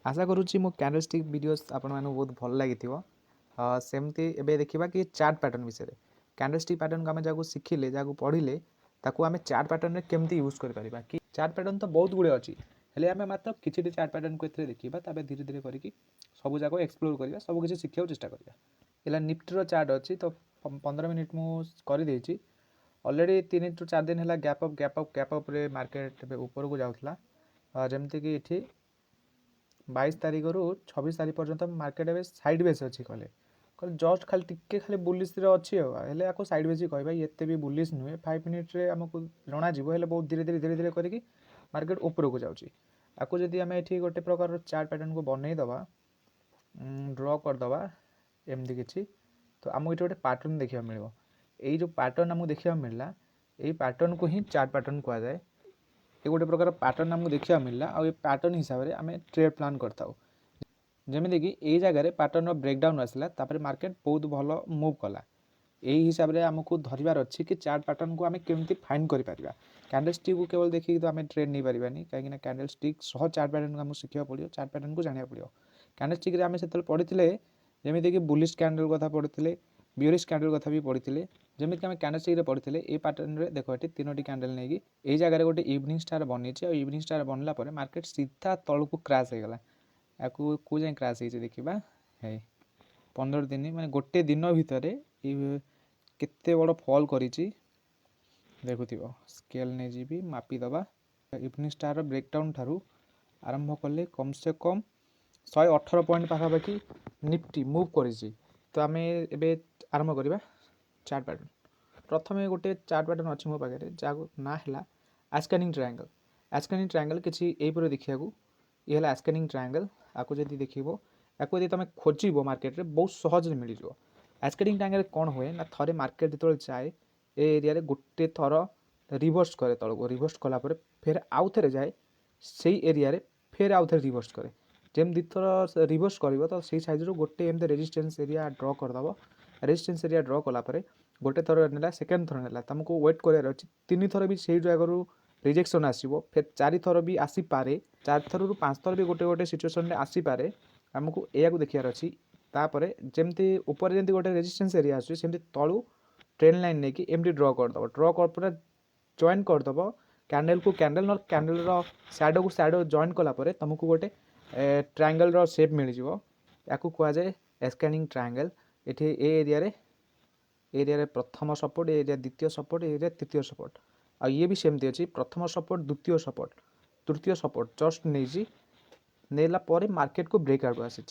आशा करुच्ची मो candlestick videos आपण मानक बहुत भल लगी सेमती एबे देखिबा कि चार्ट पैटर्न विषय रे कैंडलस्टिक पैटर्न को आमे जाको सिखिले जाको पढ़िले ताको आमे चार्ट पैटर्न रे केमती यूज कर परिबा कि चार्ट पैटर्न तो बहुत गुड़े अछि हेले आमे मात्र किछि चार्ट पैटर्न को एथरे देखिबा ताबे धीरे धीरे करिकि सब जाको एक्सप्लोर करिबा सब किछि सिखियो चेष्टा करिबा। एला निफ्टी रो चार्ट अछि तो 15 मिनिट मु करि देछि ऑलरेडी 3 टू 4 दिन हैला गैप अप रे मार्केट ऊपर को जाउथला जेमति कि इठी 22 तारीख रु 26 तारीख पर्यंत मार्केट ए साइड बेस अच्छी कहले जस्ट खाली टिके खाली बुलिश रे अच्छी हेले याको साइड बेस कहबा एते भी बुलिश नुहे 5 मिनिट रे हमको जना जीवो हेले बहुत धीरे धीरे करके मार्केट ऊपर को जाउची आको जदी हमें एठी गोटे प्रकार चार्ट पैटर्न को बनै दबा ड्रॉ कर दबा एमदी किछि तो हमको एठी गोटे पैटर्न देखिबा मिलबो एई जो पैटर्न हमको देखिबा मिलला एई पैटर्न को ही चार्ट पैटर्न कहआ जाए ये गोटे प्रकार पैटर्न हमको देखा मिलला और ये पैटर्न हिसाब से आम ट्रेड प्लान करता जमीन कि ये जगह पैटर्न ब्रेकडाउन आसला तापर मार्केट बहुत भल मुव कला यही हिसाब से आमको धरबार अच्छी कि चार्ट पैटर्न को आम केमती फाइंड कर कैंडल स्टिक को केवल देखिए तो आम ट्रेड नहीं पार्बानी कहीं कैंडल स्टिक सह चार्ट पैटर्न को आमको शिखा पड़ो चार्ट पैटर्न को जाना पड़ो कैंडल स्टिक आम से पढ़ी जमीन कि बुलिश कैंडल कथा पढ़ी बियरिश कैंडल कथा भी पढ़ी जमी आम कैंडल स्टिक पढ़ी ये पैटर्न रे देखो ये 3टी कैंडल नहीं कि जगह गोटे इवनिंग स्टार बनी और इवनिंग स्टार बनला पर मार्केट सीधा तल को क्रैश हो गला याकू को जाए क्रैश हो देखा है 15 दिन माने गोटे दिन भितर केते बड़ फॉल करिछि देखुथिबो स्केल ने जीबी मापी दबा इवनिंग स्टार ब्रेकडाउन ठारू आरंभ कले कम से कम 118 पॉइंट पाखापाखि निफ्टी मुव करिछि तो आम एबे आरंभ करबा चार्ट पैटर्न प्रथम गोटे चार्ट पैटर्न अच्छी मो पाखे जहाँ ना है आस्केनिंग ट्रायंगल किसी यहीपर देखा ये है आस्केनिंग ट्रायंगल आपको जब देखो या तुम खोजब मार्केट में बहुत सहज मिल जाए आस्केनिंग ट्रायंगल कौन हुए ना थे मार्केट जो जाए ए एरिया गोटे थर रिवर्स करे तल को रिवर्स कलापर फिर आउ थे जाए से एरिया फिर आउ थे रिवर्स करे जम दी थर रिवर्स कर तो सही साइज गोटे एम रेजिस्टेंस एरिया ड्र करदेव रेजिस्टेंस एरिया ड्र कलापर गोटे थर ना सेकेंड थर ना तुमको वेट करार अच्छी 3 थर भी से जगह रिजेक्शन आसो फिर 4 थर भी आसीपे 4 थर रु 5 थर भी गोटे गोटे सिचुएसन आसीपे आमको या देखार अच्छी तापर जमती ऊपर जमी गोटे रेजिस्टेंस एरिया आसमती तलू ट्रेन लाइन नहीं कि एमती ड्र करदेव ड्र कर पूरा जॉइन करदेव कैंडल को कैंडल न कैंडल सैडो को सैडो जॉइन कलापर तुमको गोटे ट्रायंगल शेप मिल या कहुए एस्कैनिंग ट्रायंगल ये एरिया प्रथम सपोर्ट एरिया द्वितीय सपोर्ट एरिया तृतीय सपोर्ट आ ये भी सेमती अच्छी प्रथम सपोर्ट द्वितीय सपोर्ट तृतीय सपोर्ट जस्ट नहीं नेला पर मार्केट को ब्रेकआउट आसी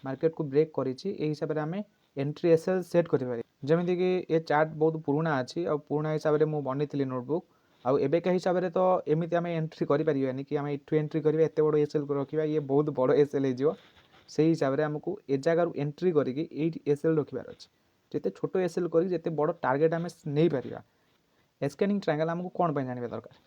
मार्केट को ब्रेक कर हिसाब से आम एंट्री एसएल सेट करें जमीन कि ये चार्ट बहुत पुराना अच्छी और पुराना हिसाब से मुझे बनई नोटबुक आबेका हिसाब से तो एमती आम एंट्री करें कि आम यू एंट्री करें एत बड़ एसएल रखा ये बहुत बड़ एसएल हो हिसाब से आमको ए जगार एंट्री करके एसएल रखार अच्छे जिते छोट एसएल करते बड़ टार्गेट आम नहीं पार एस्कैनिंग ट्रायंगल आमको कौन पर जानवा दरकार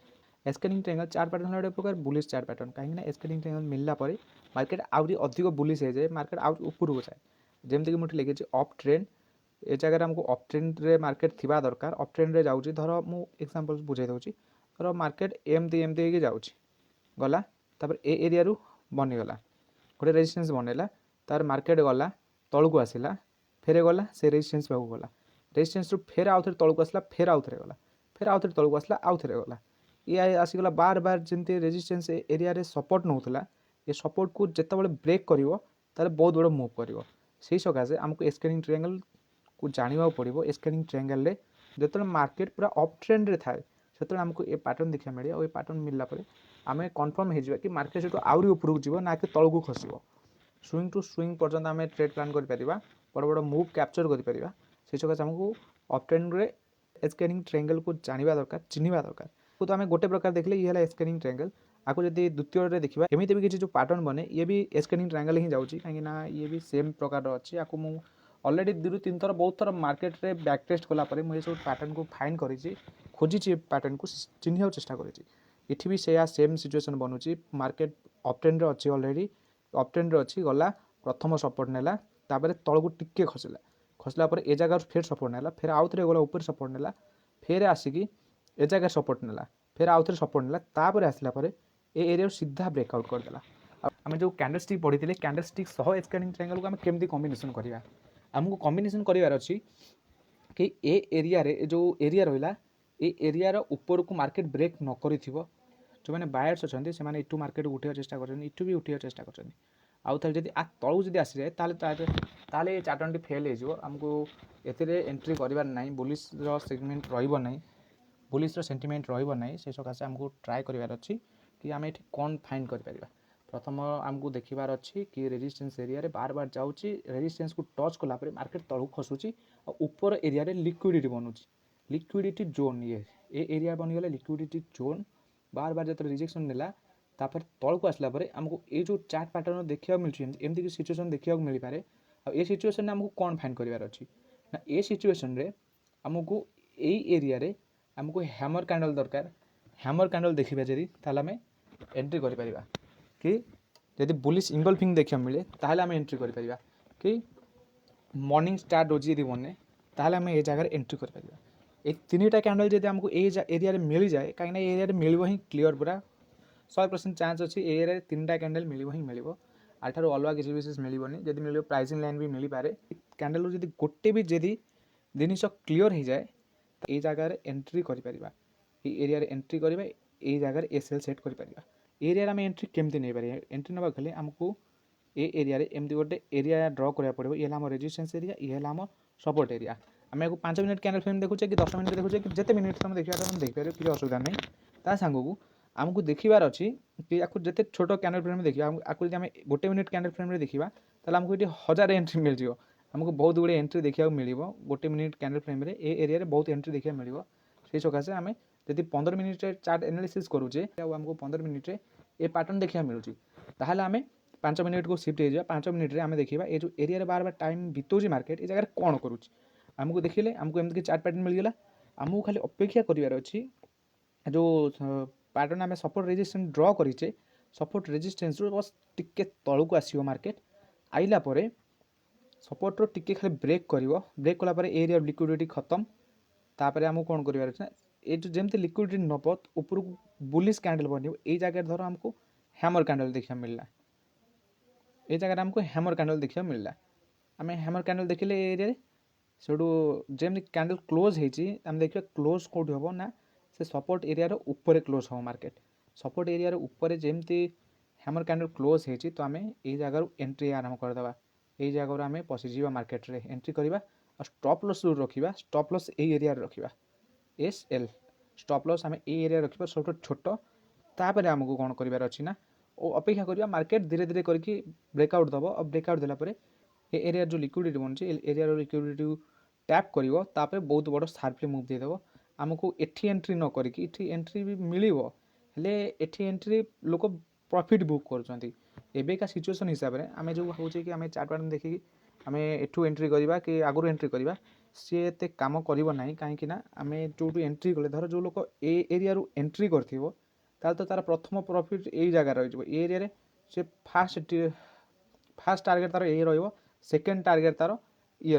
एस्कैनिंग ट्रायंगल चार्ट पैटर्न गोटे प्रकार बुलिश चार्ट पैटर्न कहीं एस्कैनिंग ट्रायंगल मिलला पर मार्केट आउरी अधिक बुलिश हो जाए मार्केट आउट ऊपर को जाए जमीक मुझे लिखी अप ट्रेंड ए जगह आमको अप ट्रेंड रे मार्केट थिबा दरकार अप ट्रेंड रे जाउची धर मु एग्जांपल बुझाई दउची धर मार्केट एमती एमती होगी जाउची गला तापर ए एरिया रु बनी गला गोटे रेजिस्टेंस बनेला तार मार्केट गला तल को आसिला फेरे गला से रेजिस्टेंस पाखु गला रेजिस्टेंस रु फेर आउ थे तल को आसला फेर आउ थे गला फिर आउ थे तल को आसला आउ थे गला ये आसीगला बार बार जमी रेजिस्टेंस एरिया रे सपोर्ट नौला ये सपोर्ट को जिते ब्रेक कर बहुत बड़ मुव कर से सकाशे आमको एस्कैनिंग ट्रायंगल को जानवा पड़ो एस्कैनिंग ट्रायंगल रे जो मार्केट पूरा अप ट्रेंड रे थाए से आमको ये पैटर्न देखा मिले और ये पैटर्न मिलला पर आम कन्फर्म हो कि मार्केट से आउरी ऊपर को ना कि तल को खसब स्विंग टू स्विंग पर्यटन आम ट्रेड प्लान कर बड़ बड़ मुव कैप्चर कर सकाशे आमको अप ट्रेंड रे एस्कैनिंग ट्रायंगल को जानवा दरकार चिन्हवा दरकार तो आम गोटे प्रकार देखले ये है एस्कैनिंग ट्रायंगल आपको जब द्वितीय देखा एमती भी किसी जो पैटर्न बने ये भी एस्कैनिंग ट्रायंगल ही जाऊँगी कहीं ये भी सेम प्रकार अच्छी आपको मुझे ऑलरेडी 2-3 थर बहुत थर मार्केट रे बैक टेस्ट कलापर मुझे सब पैटर्न को फाइंड करी खोजी पैटर्न को चिन्ह चेष्टा करी भी से सेम सिचुएसन बनूची मार्केट अप ट्रेंड अच्छी ऑलरेडी अप ट्रेंड अच्छी गला प्रथम सपोर्ट नेला तापर तल को टिके खसला पर ए जगह फिर सपोर्ट नेला फिर आउ थे गला ऊपर सपोर्ट नेला फिर आसिकी ए जगह सपोर्ट नेला फिर आउ थे सपोर्ट नेला तापर आसला पर ए एरिया सीधा ब्रेकआउट करदेला आम जो कैंडलस्टिक पढ़ी कैंडलस्टिक सह एस्केलिंग ट्रायंगल को आम केमती कॉम्बिनेशन करवा आमको कॉम्बिनेशन करार अच्छी कि ए एरिया रे जो एरिया रहा ए एरिया ऊपर को मार्केट ब्रेक न कर जो मैंने बायर्स अच्छा से इटू मार्केट उठा चेष्टा कर इटू भी उठा चेष्टा कर आउ थे जब तलू जब आसी जाए ताले चार्टन फेल होमको एंट्री करार ना बुलिश सेगमेंट रही बुलिश सेंटिमेंट रही से सकाशे आमको ट्राए करार अच्छी कि आम ये कौन फाइंड कर प्रथम आमको देखार अच्छी कि रेजिस्टेंस एरिया रे बार बार जाऊँगी रेजिस्टेंस को टच कलापर मार्केट तलू खसुची और ऊपर एरिया रे लिक्विडिटी बनूची लिक्विडिटी जोन ये एरिया बनीगला लिक्विडिटी जोन बार बार जो रिजेक्शन नेला तापर तल को आसला आमको ये जो चार्ट पैटर्न देखा मिलूँ एमती सिचुएसन देखा मिल पारे आ सिचुएसन आमको कौन फाइंड करार अच्छी ना ये सिचुएसन रे आमको यही एरिया रे आमको हैमर कैंडल दरकार हैमर कैंडल देखा जदि आम एंट्री कर कि जदि बुलिश इंगल्फिंग देखा मिले ताहले आम एंट्री कर कि मॉर्निंग स्टार्ट होजी यदि बने ताहले आम ये जगह एंट्री कर ये तीन टा कैंडल जब आमको ये एरिया मिल जाए कहीं एरिया मिल ही क्लीयर पूरा 100% चांस अच्छी एरिया तीन टा कैंडल मिल ही मिल आठार अलग किसी विशेष मिलनी जब मिल प्राइसिंग लाइन भी मिल पारे कैंडल जब गोटे भी जदि जिनिस क्लीयर हो जाए तो ये जगह एंट्री कर एरिया एंट्री करवा ये जगह एसएल सेट कर एरिया आम एंट्री केमती नहीं पारे एंट्री नाक हेल्ले आमको ये एरिया एमती गोटे एरिया ड्र करा पड़ो ये आम रेजिस्टेंस एरिया ये आम सपोर्ट एरिया आम 5 मिनट कैंडल फ्रेम देखुचे कि 10 मिनट देखुचे कि जिते मिनिट तुम देखा देखिए किसी असुविधा नहीं ता सांग को आमको देखार अच्छी कि आपको जिते छोट कैंडल फ्रेम देखा आपको जब आम गोटे मिनिट कैंडल फ्रेम देखा तो आमको ये 1000 एंट्री मिल जाए आमको बहुत गुड़े एंट्री देखा मिल गोटे मिनिट कैंडल फ्रेम ये एरिया बहुत एंट्री देखा मिल से सकाशे आम जब 15 मिनिट चार्ट एनालिसिस करुचे आमको 15 मिनिट ये पैटर्न देखा मिलूँ ताहले आम 5 मिनिट को शिफ्ट हो 5 मिनिट आम देखा ये जो एरिया बार बार टाइम बीतौची मार्केट ये जगह कौन करुच्ची आमको देखिले आमको एमती चार्ट पैटर्न मिलगला आमको खाली अपेक्षा करार अच्छी जो पैटर्न आम सपोर्ट रेजिस्टेंस ड्र करें सपोर्ट रेजिस्टेंस बस टिके तलू को आसो मार्केट आइला परे सपोर्ट रो टिके खाली ब्रेक ब्रेक कलापर एरिया लिक्विडिटी खत्म तापर आमको कौन करार अच्छे ये जो जमती लिक्विडिटी नब ऊपर को बुलिश कैंडल बन ये जगह धर आमको हैमर कैंडल देखा मिलला ये जगह आमको हैमर कैंडल देखा मिलला आम हैमर कैंडल देखिले एरिया सेठू जमी कैंडल क्लोज होम देखिए क्लोज कौटी हम ना से सपोर्ट एरिया ऊपर क्लोज हम मार्केट सपोर्ट एरिया ऊपर जमती हैमर कैंडल क्लोज होती तो आम ये जगह एंट्री आरंभ करदे ये जगह आम पशिजा मार्केट रे एंट्री करवा और स्टॉप लॉस रखा स्टॉप लॉस ये एरिया रखा एस एल स्टॉप लॉस आम ये एरिया रखा सब छोट तापर आमको कौन करार अच्छी ना और अपेक्षा करवा मार्केट धीरे धीरे करके ब्रेकआउट दब और ब्रेकआउट देलापर ये एरिया जो लिक्विडिटी बनची एरिया लिक्विडिटी टैप कर बहुत बड़ शार्पली मुव देदेव आमको एठी एंट्री न करी एंट्री भी मिल एठी एंट्री लोक प्रॉफिट बुक कर सिचुएसन हिसाब से आम जो हूँ कि आम चार्ट पैटर्न देखिए आम एठू एंट्री करवा कि आगु एंट्री करवा सी एत कम करना कहीं आम जो एंट्री कले धर जो लोक ए एरिया एंट्री कर तो तार प्रथम प्रॉफिट यही जगह रही एरिया से फास्ट टार्गेट तार ये सेकेंड टार्गेट तार ये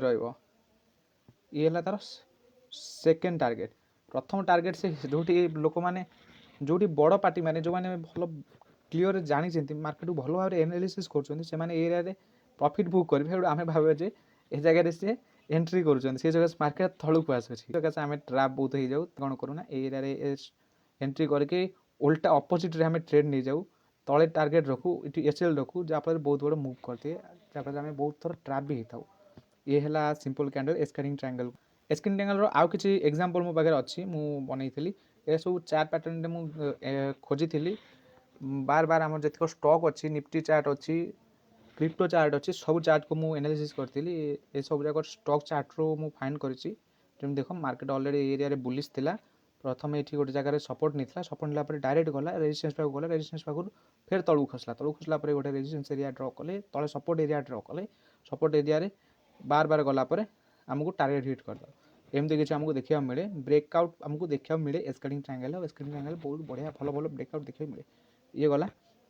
ये तार सेकेंड टार्गेट प्रथम टार्गेट से जो लोक मैंने जो बड़ पार्टी मैंने जो मैंने भल क्लीयर जानी मार्केट को भल भाव एनालिसिस कर प्रॉफिट बुक करेंगे आम भावे जे ए जगह से एंट्री कर मार्केट तलू को आसूसी आम ट्राप बहुत हो जाऊ कौन करूना एरिया एंट्री करके उल्टा अपोजिट आम ट्रेड नहीं जाऊ तले टार्गेट रखू ये एसएल रखू जहाँफल बहुत बड़ मुव करते जहाँफल आम बहुत थर ट्राप भी होता ये है सिंपल कैंडल एस्केलिंग ट्रायंगल एस्केलिंग ट्रायंगल आउ किसी एग्जांपल मो पाखे अच्छी मुझे ये सब चार्ट पैटर्न मुझे खोजी बार बार आम जितक स्टॉक अच्छी निफ्टी चार्ट अच्छी क्रिप्टो चार्ट अच्छी सब चार्ट को मुझे एनालिसिस करी ये सब जाक स्टॉक चार्ट रो मु फाइंड करी देख मार्केट ऑलरेडी एरिया बुलिश थिला प्रथम ये गोटे जगह सपोर्ट नहीं सपोर्ट नाला डायरेक्ट गला रेजिस्टेंस पाक गला रेजिस्टेंस पाखु फिर तलू खसला गोटे रेजिस्टेंस एरिया ड्र कले तले सपोर्ट एरिया ड्र कले सपोर्ट एरिया बार बार गलापर आमको टार्गेट हिट करद एमती किसी आमको देखा मिले ब्रेकआउट आमको देखा मिले एस्केलिंग ट्रायंगल और एस्केलिंग ट्रायंगल बहुत बढ़िया भल भल ब्रेकआउट देखा मिले ये गला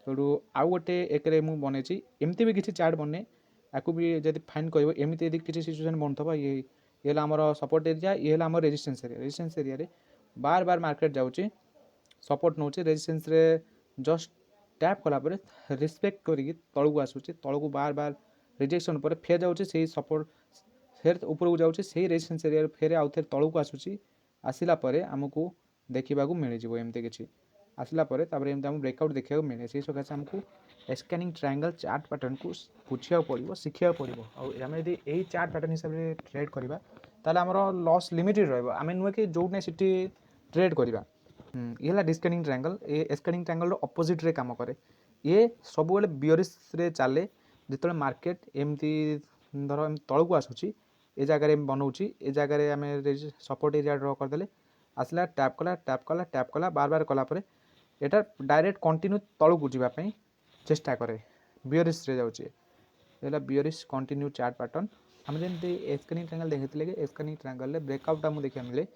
तो आउ गोटे एक मुझे एमती भी किसी चार्ट बने आपको भी जब फाइंड कर एमती यदि किसी सिचुएसन बनता ये आमर सपोर्ट एरिया ये आम रेजिस्टेंस एरिया बार बार मार्केट जाऊँगी सपोर्ट नौ रेजिस्टेंस जस्ट टैप कलापर रिस्पेक्ट करके तलू आसूँ तलू बार बार रिजेक्शन पर फेर जाऊँगी से सपोर्ट फेर उपरକୁ ଯାଉଛି ସେଇ ରେଜିଷ୍ଟେନ୍ସ ଏରିଆରେ ଫେରେ ଆଉ ଥରେ ତଳକୁ ଆସୁଛି ଆସିଲା ପରେ ଆମକୁ ଦେଖିବାକୁ ମିଳିଯିବ ଏମିତି କିଛି ଆସିଲା ପରେ ତାପରେ ଏମିତି ଆମକୁ ବ୍ରେକଆଉଟ୍ ଦେଖିବାକୁ ମିଳେ ସେଇ ସକାଶେ ଆମକୁ ସ୍କାନିଂ ଟ୍ରାୟାଙ୍ଗଲ୍ ଚାର୍ଟ ପ୍ୟାଟର୍ନକୁ ବୁଝିବାକୁ ପଡ଼ିବ ଶିଖିବାକୁ ପଡ଼ିବ ଆଉ ଆମେ ଯଦି ଏଇ ଚାର୍ଟ ପ୍ୟାଟର୍ନ ହିସାବରେ ଟ୍ରେଡ୍ କରିବା ତାହେଲେ ଆମର ଲସ୍ ଲିମିଟେଡ଼ ରହିବ ଆମେ ନୁହେଁ କି ଯେଉଁଠି ନାହିଁ ସେଠି ଟ୍ରେଡ୍ କରିବା ଇଏ ହେଲା ଡିସ୍କାନିଂ ଟ୍ରାୟାଙ୍ଗଲ୍ ଏ ସ୍କାନିଂ ଟ୍ରାୟାଙ୍ଗଲ୍ର ଅପୋଜିଟ୍ରେ କାମ କରେ ଇଏ ସବୁବେଳେ ବିୟରିସ୍ରେ ଚାଲେ ଯେତେବେଳେ ମାର୍କେଟ ଏମିତି ଧର ଏମିତି ତଳକୁ ଆସୁଛି ए जगार बनाऊँगी ए जगार आम सपोर्ट एरिया ड्र करदे आसला टैप कला टैप कला टैप कला बार बार कलापर यहाँ डायरेक्ट कंटिन्यू तलू को जावाई चेष्टा करे बियरिश जाऊँगा बियरिश कंटिन्यू चार्ट पैटर्न आम जमी स्कैनिंग ट्रायंगल देखते कि स्कैनिंग ट्रायंगल ब्रेकआउट आमको देखा मिले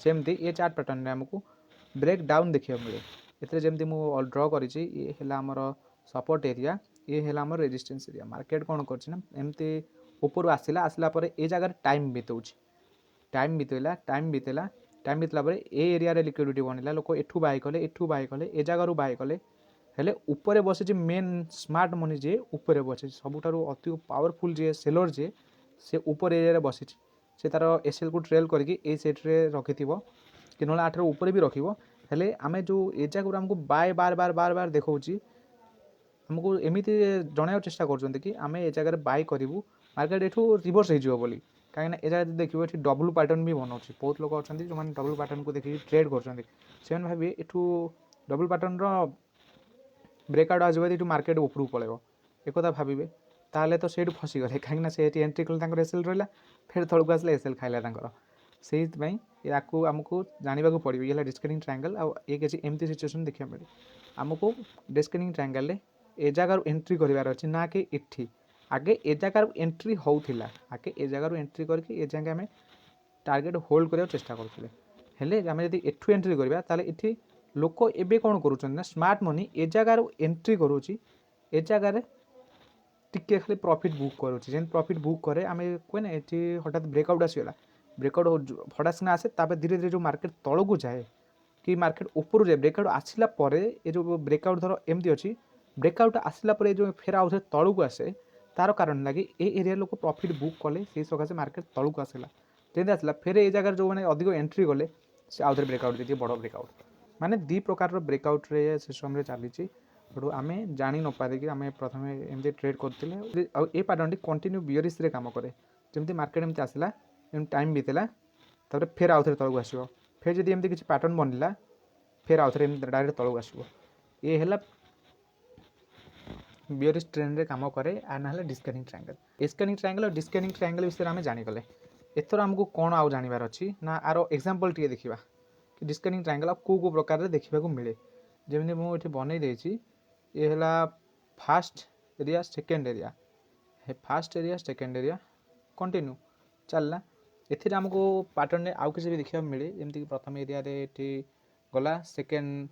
सेमती ये चार्ट पैटर्न में आमको ब्रेक डाउन देखा मिले इतने जमी मुझे ड्र करमर सपोर्ट एरिया ये है आम रेजिस्टेंस एरिया मार्केट कौन करमती ऊपर आसला आसला पर ए जगह टाइम बिताऊँ टाइम बीतला ए एरिया लिक्विडिटी बनला लोक एठू बाय कले ए जगार बाय कले हेले ऊपर बसी मेन स्मार्ट मनी जे ऊपर बसी सबुठारु अति पावरफुल जे सेलर जे से ऊपर एरिया बसी से तार एसएल को ट्रेल करके ए सेट्रे रखि कि ना आठर ऊपर भी रखिबो हेले आमे जो ए जगह आमको बाय बार बार बार बार देखौची हमको एमती जनाइबार चेष्टा कर कि आम ए जगह बाय करूँ मार्केट एठू रिवर्स हो बोली कहीं ए जगह देखिए ये डबल पैटर्न भी बनाऊँ बहुत लोग अच्छा जो मैंने डबल पैटर्न को देखिए ट्रेड कर भावे एठू डबल पैटर्न ब्रेकआउट आसो ये मार्केट उपरକୁ पलैब एक भावे ताले तो सेठू फसीगले कहीं से एंट्री कले एसएल रहा फिर तौक आसला एसएल खाइला से आमको जानवा पड़ो ये डिस्काउंटिंग ट्रायंगल आ किसी एमती सिचुएसन देखा मिले आमको डिस्काउंटिंग ट्रायंगल ए जगार एंट्री करार अच्छी ना कि इठी आगे ए जगार एंट्री होउथिला आगे ए जगार एंट्री करके ए जगह आम टार्गेट होल्ड करने चेष्टा करते हेले आम जब एठू एंट्री करवा ताले इठी लोक एबे कौन करुछन स्मार्ट मनी ए जगार एंट्री करुची ए जगार टिके खाली प्रॉफिट बुक करुची जेन प्रॉफिट बुक करे आम कहना ये हठात ब्रेकआउट आसीगला ब्रेकआउट फटासना आसे तापर धीरे धीरे जो मार्केट तलू जाए कि मार्केट ऊपर जाए ब्रेकआउट आसला ये जो ब्रेकआउट धर एमती अच्छी ब्रेकआउट आसला जो फेर आउ तलू को आसे तार कारण लगे ए एरिया लोक प्रॉफिट बुक कले से सकाशे मार्केट तलू को आसला जमी आसला फिर ये जगह जो मैंने अधिक एंट्री गले से आउ थे ब्रेकआउट देती बड़ ब्रेकआउट माने दी प्रकार ब्रेकआउट रे सिस्टम चली तो आम जानी न पारे कि आम प्रथम एमती ट्रेड करते ए पैटर्न कंटिन्यू बियरिश रे काम करे जमी मार्केट एमती आसला टाइम बीतला तापर फिर आउ थे तलू आसो फिर जब एमती किसी पैटर्न बनला फिर आउ थे डायरेक्ट तलू आसो ये है बियरिश ट्रेंड रे काम करे आ ना डिस्काउंटिंग ट्रायंगल स्कैनिंग ट्रायंगल और डिस्काउंटिंग ट्रायंगल विषय आम जानीगले एथर आमको कौन आउ जानवर अच्छी ना आर एग्जांपल टी देखा कि डिस्काउंटिंग ट्रायंगल को प्रकार देखा मिले जमी मुझे बनई देती ये है fast area second area fast area second area continue चलला एथिरे आमको पैटर्न आउ किसी भी देखा मिले जमीक प्रथम एरिया गला सेकेंड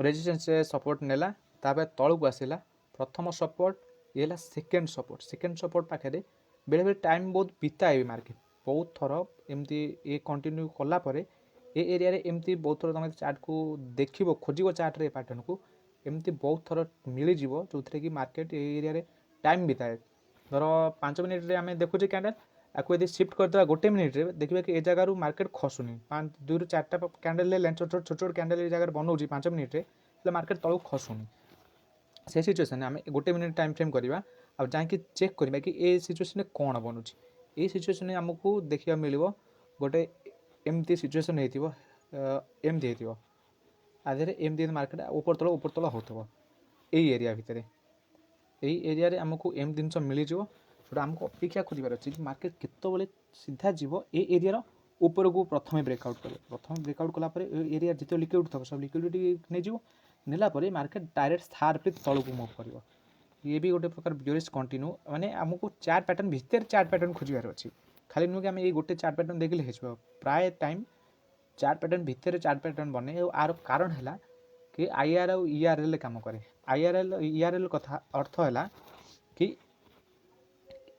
रेजिस्टेंस सपोर्ट नेला तापर तलू को आसला प्रथम सपोर्ट ये सेकेंड सपोर्ट पाखे बेले बेले टाइम बहुत बिताए मार्केट बहुत थर एमती ये कंटिन्यू कलापर ए एरिया एमती बहुत थर तुम चार्ट को देख खोज चार्ट रे पैटर्न को एमती बहुत थर मिल जो थे कि मार्केट ए एरिया टाइम बिताए धर 5 मिनिट रे आम देखुचे कैंडल आपको यदि शिफ्ट करदे गोटे मिनिट रे देखिए कि ए जगह मार्केट खसुनी 2 ରୁ 4टा कैंडल ले छोट छोट कैंडल ये जगह बनाऊँ 5 मिनिट रे मार्केट तलू खसुनी से सिचुएसन आम गोटे मिनिट टाइम फ्रेम करवा आ जाकि चेक करवा कि ए सिचुएसन कौन बनूँ ये सिचुएसन आमको देखा मिल गोटे एमती सिचुएसन एमती हो आधे एमती मार्केट ऊपर तल हो एरिया भितर यही एरिया आमको एम जिन मिल जोटा आमको अपेक्षा करार अच्छे कि मार्केट केतबले सीधा जीव ए एरिया ऊपर को प्रथम ब्रेकआउट करे प्रथम ब्रेकआउट कलापर एरिया जिते लिक्विड थब सब लिक्विडिटी नहीं नेलापर मार्केट डायरेक्ट शार्प तलू को मूव कर ये भी गोटे प्रकार बियरिश कंटिन्यू माने आमको चार्ट पैटर्न भितर चार्ट पैटर्न खोजार अच्छी खाली नुह कि आम ये गोटे चार्ट पैटर्न देखले हो प्राय टाइम चार्ट पैटर्न भितर चार्ट पैटर्न बने आर कारण है कि आईआर और ईआरएल काम करे आईआरएल ईआरएल कथा अर्थ है कि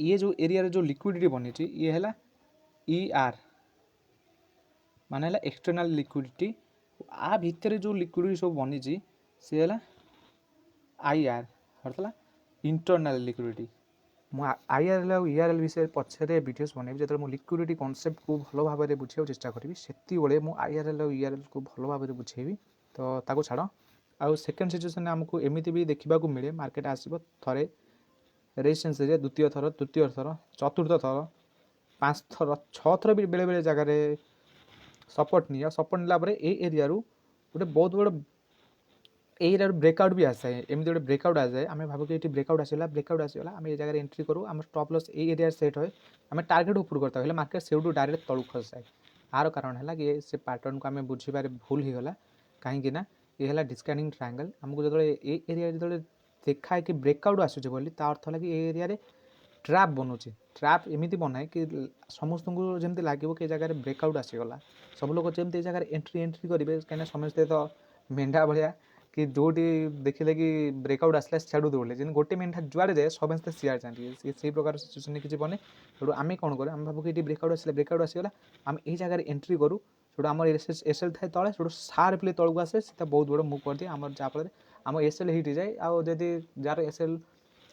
ये जो एरिया जो लिक्विडिटी बनी ये है ईआर माने है एक्सटर्नल लिक्विडिटी आ भितर जो लिक्विडिटी सब बनी सी है IR ଅର୍ଥାତ୍ ଇଣ୍ଟରନାଲ ଲିକ୍ୱିଡିଟି। ମୁଁ IRL ଆଉ ERL ବିଷୟରେ ପଛରେ ଭିଡ଼ିଓସ୍ ବନେଇବି। ଯେତେବେଳେ ମୁଁ ଲିକ୍ୱିଡିଟି କନସେପ୍ଟକୁ ଭଲ ଭାବରେ ବୁଝିବାକୁ ଚେଷ୍ଟା କରିବି ସେତିକିବେଳେ ମୁଁ IRL ଆଉ ERLକୁ ଭଲ ଭାବରେ ବୁଝେଇବି। ତ ତାକୁ ଛାଡ଼। ଆଉ ସେକେଣ୍ଡ ସିଚୁଏସନରେ ଆମକୁ ଏମିତି ବି ଦେଖିବାକୁ ମିଳେ ମାର୍କେଟ ଆସିବ ଥରେ ରେଜିଷ୍ଟେନ୍ସ ଏରିଆ, ଦ୍ୱିତୀୟ ଥର, ତୃତୀୟ ଥର, ଚତୁର୍ଥ ଥର, 5 ଥର, 6 ଥର ବି ବେଳେବେଳେ ଜାଗାରେ ସପୋର୍ଟ ନିଏ। ସପୋର୍ଟ ନେଲା ପରେ ଏଇ ଏରିଆରୁ ଗୋଟେ ବହୁତ ବଡ଼ এই এরিয়ার ব্রেকআউট भी आसाए एमती गोटे ब्रेकआउट आसाए आम भाव कि ब्रेकआउट आसगला आम ये जगह एंट्री करूँ आम स्टॉप लॉस ए एरिया सेट हुए आम टार्गेट ऊपर करता है मार्केट से डायरेक्ट तलू खसाए। आर कारण है कि से पैटर्न को आम बुझीबार भूल होगा कहीं ये है डिस्काउंटिंग ट्रायंगल आमको जो एरिया जो देखा है कि ब्रेकआउट आसूचे बोली ता अर्थ है कि एरिया ट्रैप बनूची। ट्रैप एमती बनाए कि समस्त को जमी लगे कि जगह ब्रेकआउट आसीगला सब लोग जमी जगह एंट्री एंट्री करेंगे कहीं समस्ते तो मेढा भाया कि जोटी देखिले कि ब्रेकआउट आसला सियाड़ू दौड़े जेन गोटे मेढा जुआड़े जाए समस्ते सियाड़ जाती से प्रकार सिचुएसन किसी बने जो आम कौन करूँ आम भाव कि ब्रेकआउट आसगला आम यही जगह एंट्री करूँ जो आम एसएल थाए तले जो सार्पली तलू आसे से बहुत बड़ मुव कर दिए आम जहाँफल आम एसएल हिट जाए आदि जार एसएल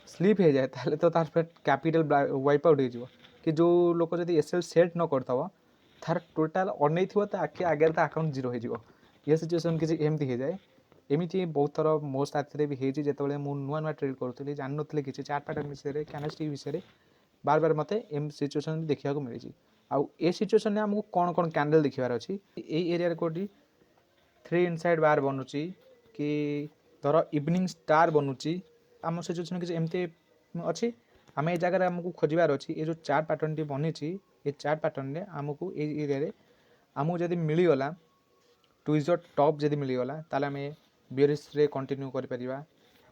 स्लीप हो जाए तो तार कैपिटल वाइप आउट हो कि जो लोग जब एसएल सेट न करता तार टोटाल अनै थो आखि आगे अकाउंट जीरो हो ये सिचुएसन किसी एमती हो जाए। एमती बहुत थर मो साथ भी होती जो नुआ नुआ ट्रेड करूँ जान नी कि चार्ट पैटर्न विषय कैंडलस्टिक विषय बार बार मत एम सिचुएसन देखा मिली आउ ए सिचुएसन में आमको कौन कौन कैंडल देखार अच्छी यही एरिया कोटी 3 इनसाइड बार बनूची कि धर इवनिंग स्टार बनूची आम सिचुएसन किसी एमती अच्छी आम ये जगह आमको खोजार अच्छी ये जो चार्ट पैटर्न टी बनी ये चार्ट पैटर्न में आमको ये एरिया आमको जब मिलगला ट्विजर टॉप जब मिलगला ताल आम बियरिश रे कंटिन्यू कर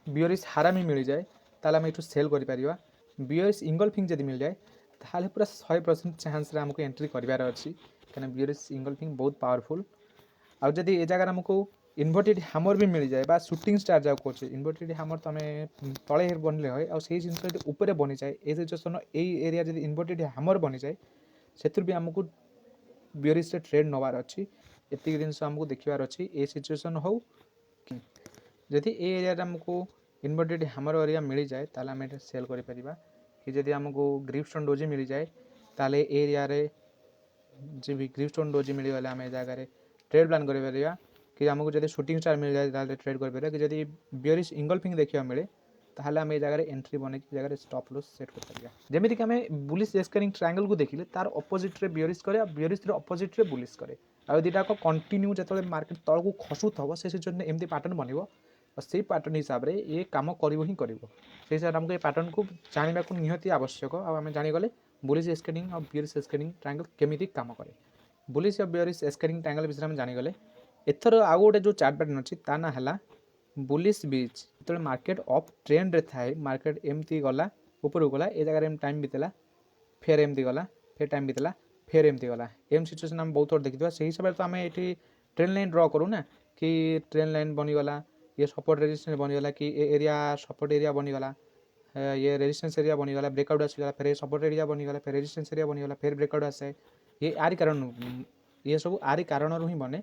बियरिश हारामी मिल जाए ताल आम ये सेल कर बियरिश इंगल्फिंग जब मिल जाए ताल पूरा 100% चांस आमको एंट्री करार अच्छी कहीं बियरिश इंगल्फिंग बहुत पावरफुल आउ जब ये जगह आमको इनवर्टेड हैमर भी मिल जाए बा शूटिंग स्टार जहाँ कहे इनवर्टेड हैमर तो आम तले बनले हुए आउ से जिन ऊपर बनी जाए ये सिचुएसन यही एरिया जब इनवर्टेड हैमर बनी जाए से भी आमको बियरिश ट्रेड नवार अच्छी एति जिनस आमको देखार अच्छी ये सिचुएसन हो जदि ए एरिया आमको इनवर्टेड हैमर एरिया मिल जाए ताल आम सेल कर कि जदि आमको ग्रिपस्टोन डोजी मिल जाए ताल एरिया जी भी ग्रिपस्टोन डोजी मिलगले आम जगह ट्रेड प्लान कर कि आमको जब शूटिंग स्टार मिल जाए ताल ट्रेड कर कि जब बियरिश इंगल्फिंग देखा मिले ताहले आम ये जगह एंट्री बने जगह स्टॉप लॉस सेट कर जमीक कि आम बुलिश एस्केलिंग ट्रायंगल को देखिले तार अपोजिट रे बियरिश करे बियरिश रे अपोजिट रे बुलिश करे आ दुटा को कंटिन्यू जो मार्केट तल को खसु थब से सिचुएसन एमती पैटर्न बनब से पैटर्न हिसाब से ये कम कर ही कर हिसाब से आमको ये पैटर्न को जानवा को निहती आवश्यक आम जानीगले बुलिश एस्केलिंग और बियरिश एस्केलिंग ट्रायंगल केमी कम करे बुलिश और बियरिश एस्केलिंग ट्रायंगल विषय में जानीगले एथर आउ गोटे जो चार्ट पैटर्न अच्छी ता ना है बुलिश ब्रिज जो मार्केट अप ट्रेंड रे थाए मार्केट एमती गला ऊपर गला ए जगह टाइम बीतला फेर एमती गला फेर टाइम बीतला फेर एमती गला एम सिचुएसन आम बहुत थोड़ा देखी से हिसाब से आम ये ट्रेन लाइन ड्र करूँ ना कि ट्रेन लाइन बनीगला ये सपोर्ट रेजिस्टेंस बनीगला कि एरिया सपोर्ट एरिया बनीगला ये रेजिस्टेंस एरिया बनीगला ब्रेकआउट आसगला फिर सपोर्ट एरिया बनीगला फिर रेजिस्टेंस एरिया बनीगला फिर ब्रेकआउट आसे ये आरी कारण ये सब आरी कारण ही बने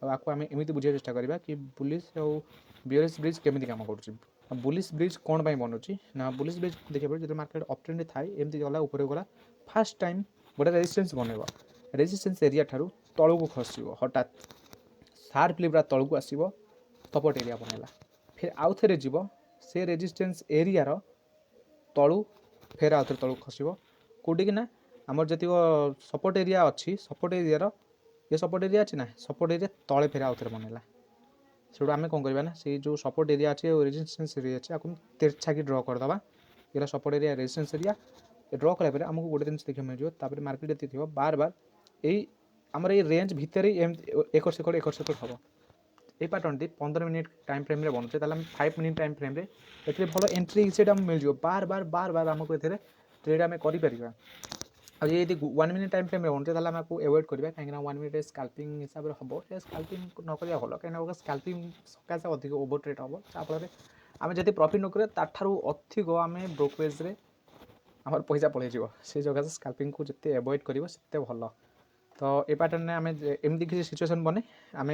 आपको आम एमती बुझे चेष्टा करवा कि बुलिश और बियरिश ब्रिज केमी कम कर बुलिश ब्रिज कौन पर बनूची ना बुलिश ब्रिज देखिए जो मार्केट अप ट्रेंड थाए एमती गला ऊपर गला फास्ट टाइम गोटे रेजिस्टेंस बनब रेजिस्टेंस एरिया ठारू तलू को खसब हठात सार्पली पूरा तलू को आसब सपोर्ट एरिया बनला फिर आउ थे जीव से रेजिस्टेंस एरियार तलू फेर आउ थे तलू खसब कौटी कि ना आमर जी सपोर्ट एरिया अच्छी सपोर्ट एरियार ये सपोर्ट एरिया अच्छी ना सपोर्ट एरिया तले फेर आउ थे बनला से आम कौन करवा ना से जो सपोर्ट एरिया अच्छे रेजिस्टेंस एरिया अच्छे आपको तिरछा की ड्र करदे ये सपोर्ट एरिया रेजिस्टेंस एरिया ड्र कलापर आमको गोटे जिन देखा मिल मार्केट ये थी बार बार यही आमर ये रेंज भितर एकर सेकड़ हम ये pattern T 15 minute time frame रे बनूचे 5 मिनिट टाइम फ्रेम रे भल एंट्री से मिल जाए बार बार बार बार आमको ये ट्रेड आम कर अब ये 1 मिनिट टाइम फ्रेम बनते आपको एवॉइड करवा कहीं 1 मिनिट स्काल्पिंग हिसाब से हम स्काल्पिंग नक भल कहीं स्काल्पिंग सकाशे अधिक ओवर ट्रेड हम जहाँफल आम जब प्रॉफिट नक अधिक आम ब्रोकरेज रे आम पैसा पलि से जगह से स्काल्पिंग को जिते एवॉइड करते भल तो ये पैटर्न आम एमती किसी सिचुएसन बने आम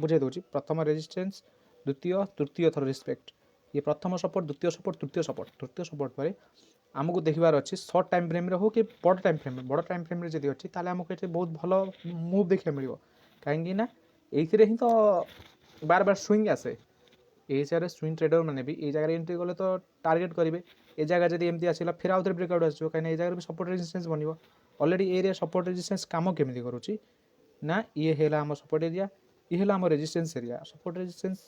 बुझे दूँ प्रथम रेजिस्टेंस द्वितीय तृतीय थर रिस्पेक्ट ये प्रथम सपोर्ट द्वितीय सपोर्ट तृतीय सपोर्ट पर आमको देखबार अच्छी सर्ट टाइम फ्रेम हो कि बड़ टाइम फ्रेम जब अच्छी ताले आमको ये बहुत भल मुव देखा मिल कहीं ये ही तो बार बार स्विंग आसे ये जगह स्विंग ट्रेडर मैंने भी ये जगह एंट्री कले तो टार्गेट करेंगे ये जगह जब एमती आसला फिर आउ थे ब्रेकआउट आसो कहीं जगह भी सपोर्ट रेजिस्टेंस बन अलरेडी एरिया सपोर्ट रेजिस्टेंस कम केमी करुच्ची ना ये है आम सपोर्ट एरिया ये है आम रेजिस्टेंस एरिया सपोर्ट रेजिस्टेंस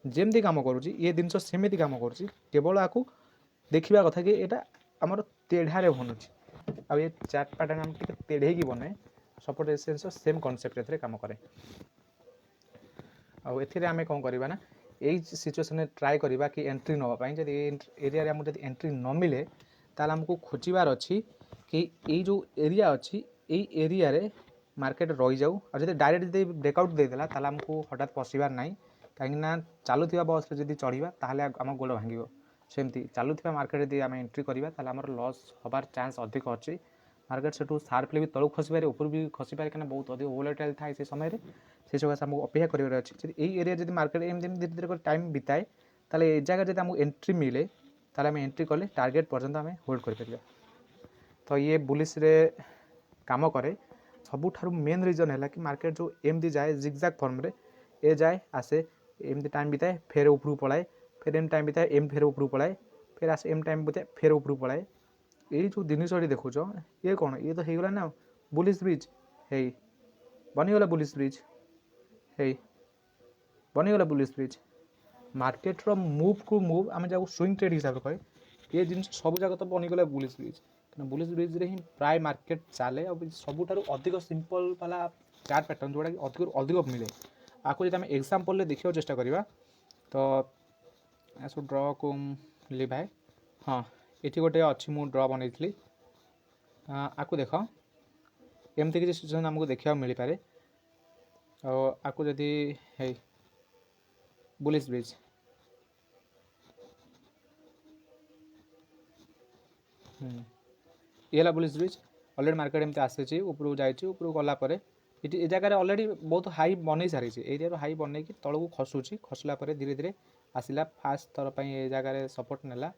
जमती कम करुच्ची ये जिन सेमती कम करुच्ची केवल आपको देखा कथा कि यहाँ आमर तेढ़ारे बनुची आ ये चार्ट पैटर्न आम तेढ़े की बनाए सपोर्ट रेजिस्टेंस सेम कनसेप्ट ए कम कै आम कौन करवा ना यही सिचुएसन ट्राए करवा कि एंट्री नापी जब एरिया आमको जब एंट्री न मिले ताल आमको खोजार अच्छी कि ये जो एरिया अच्छी यही एरिया रे मार्केट रही जाऊ और जब डायरेक्ट जब ब्रेकआउट देदेला ताल आमको हठात पशिबार ना कहीं चलुवा बस जब चढ़ा ताल आम गोड़ भांग सेमती चलुवा मार्केट जब आम एंट्री करवा ताल आमर लॉस हबार चांस अधिक अच्छी मार्केट से सार्पली भी तलू खसी पारे ऊपर भी खसी पारे कहीं बहुत अधिक वोलेटाइल थाए से समय से सकाश आमको अपेक्षा कर अच्छी यही एरिया जब मार्केट एमती धीरे धीरे टाइम बिताए ताले ये जगह जब आमको एंट्री मिले ताले आम एंट्री कले टार्गेट पर्यंत आम होल्ड कर तो ये बुलिश रे काम करे सबुठारु मेन रिजन है कि मार्केट जो एमती जाए जिगजैग फॉर्म रे ए जाए आसे एमती टाइम बिताए फेर ऊपर पलाए फिर एम टाइम बिताए एम फेर ऊपर पलाए फिर आसे एम टाइम बिताए फेर ऊपर पलाए ये जो जिनटी देखुच ये कौन ये तो होगला ना बुलिश ब्रिज है बनीगला बुलिश ब्रिज है बनीगला बुलिश ब्रिज मार्केट रो मूव को मूव आम जहाँ स्विंग ट्रेड हिसाब से कहे ये जिन सब जगह तो बनीगला बुलिश ब्रिज क्या बुलिश ब्रिज रे ही प्राय मार्केट चले और सबुठ अधिक सिंपल वाला चार्ट पैटर्न जोड़ा कि अधिक अधिक मिले आपको जब आम एग्जांपल देखा चेष्टा करवा तो आसो ड्र को लिभाए हाँ ये गोटे अच्छी मु ड्र बनई आपको देख एमती किसी सिचुएसन आमको देखा मिल पारे आपको जदि है बुलिश ब्रिज ये बुलिश ब्रिज अलरेडी मार्केट एमती आसी ऊपर जाऊँ गलापर ये जगह अलरेडी बहुत हाई बनई सारी एरिया हाई बनई तलू खसुची खसला धीरे धीरे आसला फास्ट थर पर ये जगह सपोर्ट नेला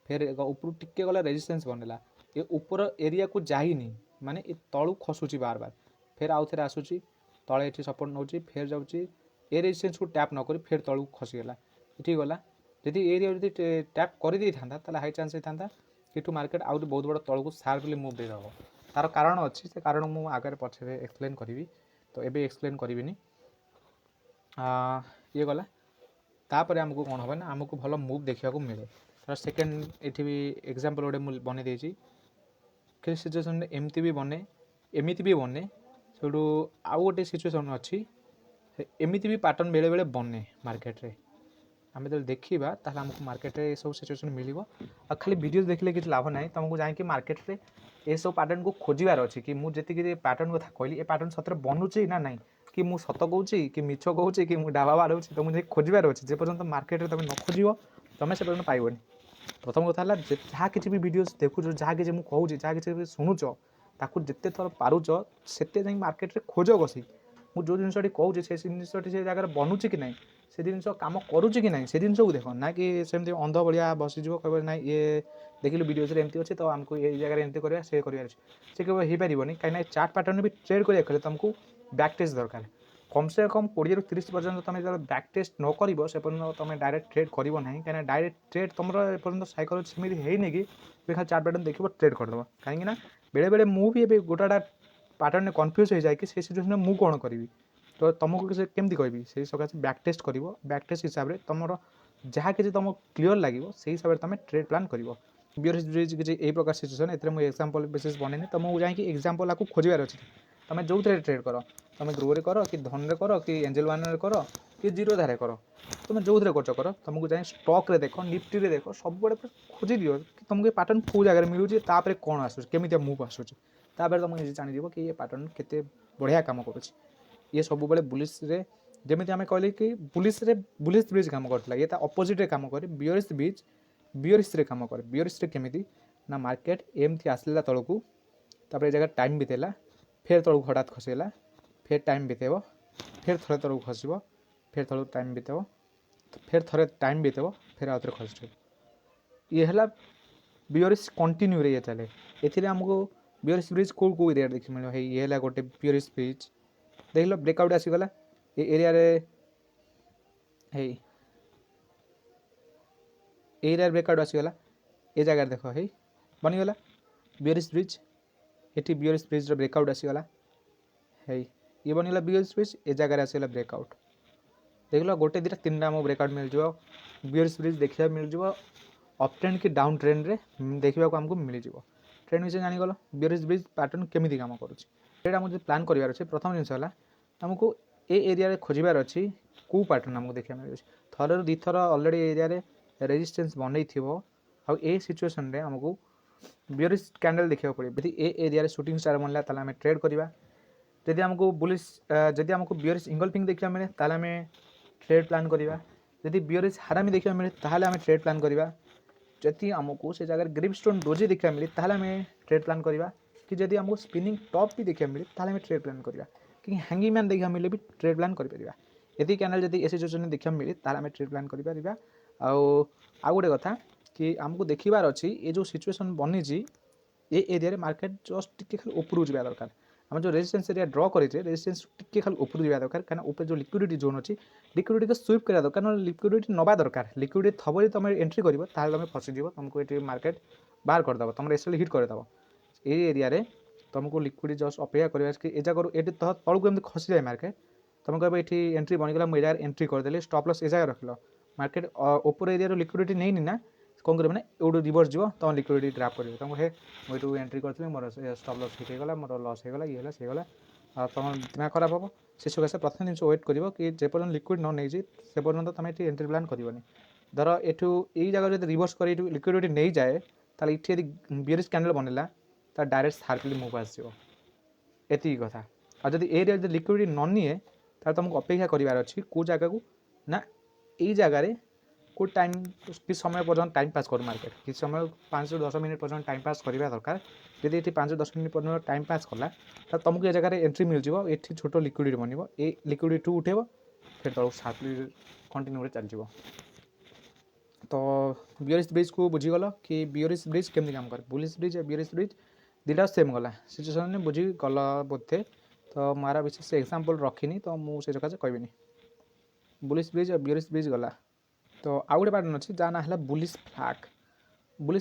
फिर ऊपर टिके गला रेजिस्टेंस बनला ये ऊपर एरिया को जाइनी माने ये तलू खसुची बार बार फिर आउ थे आसूची तले ये सपोर्ट नौ फिर जाऊँगी ए रेजिस्टेंस को टैप नक फिर तलू खसीगला ये गला जदि एरिया जब टैप कर दे था हाई चांस होता कि मार्केट आउट बहुत बड़ा तलू सार्पली मुव देदेव तार कारण अच्छी से कारण मुझे आगे पछे एक्सप्लेन करी तो ये एक्सप्लेन करी ये गला तापर आमको कौन हम ना आमको भल मुव देखा मिले तर सेकेंड ये भी एग्जांपल गोटे बन देती कि सिचुएसन एमती भी बने एमती भी बने से आउ गोटे सिचुएसन अच्छी एमती भी पैटर्न बेले बेले बने मार्केट रे आम जो देखा ताल आमको मार्केट रे सब सिचुएसन मिल खाली वीडियो देखले किसी लाभ ना तुमको जाकि मार्केट रे ये सब पैटर्न को खोजार अच्छी कि मुझे पैटर्न कथा कहली ए पैटर्न सतरे बनूची ना नहीं कि मुझ सत कहूँ कि मिछ कहूँ कि मुझे डाबा बाड़ूँ तो मुझे खोजार अच्छे जे पर्यटन मार्केट में तुम न खोज तुम से पर्यटन पाइबनी प्रथम कथा जहाँ किसी भी वीडियो देखुच जहाँ कि कहूँ जहाँ कि शुणुच ताकू जिते थर पारुच से मार्केट रे खोज कसी मुझे जो जिनटी कहूँ से जिनटी से जगह बनूची कि ना से जिन कम करुच्ची कि ना से जिन को देख ना कि सेमती अंध भाया बसीज कह ना ये देखिलु वीडियो एमती अच्छे तो आमको ये जगह एमती करवा से करार से केवल हो पारनी कहीं चार्ट पैटर्न भी ट्रेड करें तुमको बैक टेस्ट दरकार कम से कम 20-30 पर्यटन तुम जो बैक टेस्ट न कर से पर्यटन तुम डायरेक्ट ट्रेड कर ना कहीं डायरेक्ट ट्रेड तुम पर्यटन साइकोलॉजी सेमती है कि खाली चार्ट पैटर्न देखो ट्रेड करदेव कहीं बेले बेले मुझे गोटा पैटर्न कन्फ्यूज हो जाए कि से सिचुएसन में मुझे कौन करी तो तुमको केमती कहबी से सकाशे बैक टेस्ट कर बैक टेस्ट हिसाब से तुम जहाँ कि तुम क्लीयर लगे से हिसाब से तुम ट्रेड प्लान कर ब्रिज किसी यही प्रकार सिचुएसन ए एग्जांपल बेसिस बने तुमको जाकि एग्जांपल आपको खोजार अच्छे तुम जो ट्रेड कर तुम ग्रो रे कर कि धन रे कर कि एंजल वन रे कर कि जीरो धारे कर तुम जो कर तुमको जाए स्टॉक रे देख निफ्टी रे देख सब बड़े खोजी दियो कि तुमको पैटर्न कौ जगह मिलूँ तापर कौन आसूँ केमी मुव आसूँ तुम निजे जान कि ये पैटर्न केते बढ़िया काम करुच्ची ये सब बड़े बुलिश रे जमी आम कहले कि बुलिश ब्रिज काम करता ये अपोजिट रे काम करे बियरिश रे काम करे बियरिश रे केमिति ना मार्केट एमती आसला तलू तापर जगह टाइम बितेला फिर तलू हठात खसीगला फिर टाइम बितेब फिर थे तलू खसब फिर तलू टाइम बितेब फिर थोड़े टाइम बीतेब फिर आउ थे खसि ये है बियरिश कंटिन्यू रे ये चले एमको बियरिश ब्रिज कौ एरिया देखिए मिले ये है गोटे बियरिश ब्रिज देख लो ब्रेकआउट आसीगला ये एरिया एरिया ब्रेकआउट आसीगला ये जगह देख है बनीगला बियरिश ब्रिज ये बियरिश ब्रिज ब्रेकआउट आसीगला है ये बनीगला बियरिश ब्रिज ए जगह आसीगला ब्रेकआउट देख लो गोटे दुटा तीन टाइम ब्रेकआउट मिल जाए बियरिश ब्रिज देखा मिल जाए अप ट्रेंड कि डाउन ट्रेंड रे देखा आमको मिल जाए ट्रेंड विषय जानीगल बियरिश ब्रिज पैटर्न केमी कम करुँच प्लान करार अच्छे प्रथम जिनस आमको ए एरिया खोजार अच्छी कौ पैटर्न आमको देखा मिले थर दी थर अलरेडी एरिया रेजिस्टेंस बनई थी आउ ए सिचुएसन रे आमको बियरिश कैंडल देखा पड़े यदि ए एरिया शूटिंग स्टार बनला ताला आम ट्रेड करवा जदि आमको बुलिश जदि आमको बियरिश इंगल्फिंग देखा मिले ताला आम ट्रेड प्लान करवा जदि बियरिश हारामी देखा मिले ताहले आम ट्रेड प्लान करवा जदि आमको से जगह ग्रिप स्टोन डोजी देखा मिले ताहले आम ट्रेड प्लान करवा कि जदि आमको स्पिनिंग टॉप भी देखा मिले ताहले आम ट्रेड प्लान करवा कि हैंगिंग मैन देखा मिले भी ट्रेड प्लान कर यदि कैंडल जदि ए सिचुएसन देखा मिले ताहले आम ट्रेड प्लान कर आउ गोटे कथा कि आमको देखार अच्छी ये जो सिचुएसन बनी ये एरिया मार्केट जस्ट टिके खाली ऊपर जा दरकार आम जो रेजिस्टेंस एरिया ड्र करे रेजिस्टेंस टिके खाली ऊपर जा दरकार कहीं ऊपर जो लिक्विडिटी जोन अच्छी लिक्विडिटी को स्वीप करा दरकार ना लिक्विडिटी नवा दरकार लिक्विडिटी थब जो तुम एंट्री कर तुम फसीज तुमको ये मार्केट बाहर करदेव तुम एसएल हिट करदेव ये एरिया तुमको लिक्विडिटी जस्ट अपेक्षा कर ये जगह ये तलू एमती खसी जाए मार्केट तुम कह ये एंट्री बनीगला मुझे एंट्री करदेली स्टॉप लॉस ए जगह रखल मार्केट ऊपर एरिया लिक्विडिटी नहीं ना कौन कर मैंने रिवर्स जीव तुम लिक्विडिटी ड्राप कर तुमको हे मुझे एंट्री करी मोर स्टॉप लॉस हिट होगा मोर लॉस होगा ये सेगला तुम दिमाग खराब हम से सकाशे प्रथम जिन वेट कर कि जेपर्यंत लिक्विड न नहीं से पर्यंत तुम ये एंट्री प्लान करनी धर एठू यही जगह जो रिवर्स कर लिक्विडिटी नहीं जाए ताल ये बियरिश कैंडल बनला तो डायरेक्ट शार्पली मूव आसो एति कथा और जब एरिया लिक्विडिटी न निए तुमको अपेक्षा करार अच्छी कौ जगह को ना यही जगार को टाइम कि समय पर्यटन टाइम पास कर मार्केट कि समय 5 से 10 मिनट पर्यटन टाइम पास करवा दरकार जदि ये 5 से 10 मिनट पर्यटन टाइम पास कला तो तुमको ये जगह एंट्री मिल जाए ये छोट लिक्विडिटी बनब ये लिक्विडिटी उठेब फिर तक शार्पली कंटिन्यू चल तो बियरिश ब्रिज को बुझीगल कि बियरिश ब्रिज केमती काम करे बुलिश ब्रिज बियरिश ब्रिज दुटा सेम गला सिचुएसन बुझीगल बोधे तो मारा विशेष एग्जांपल रखी तो मुझे सकाशे कहबी बुलिश ब्रिज और बियरिश ब्रिज गला तो आउ गोटे पैटर्न अच्छी जहाँ ना है बुलिश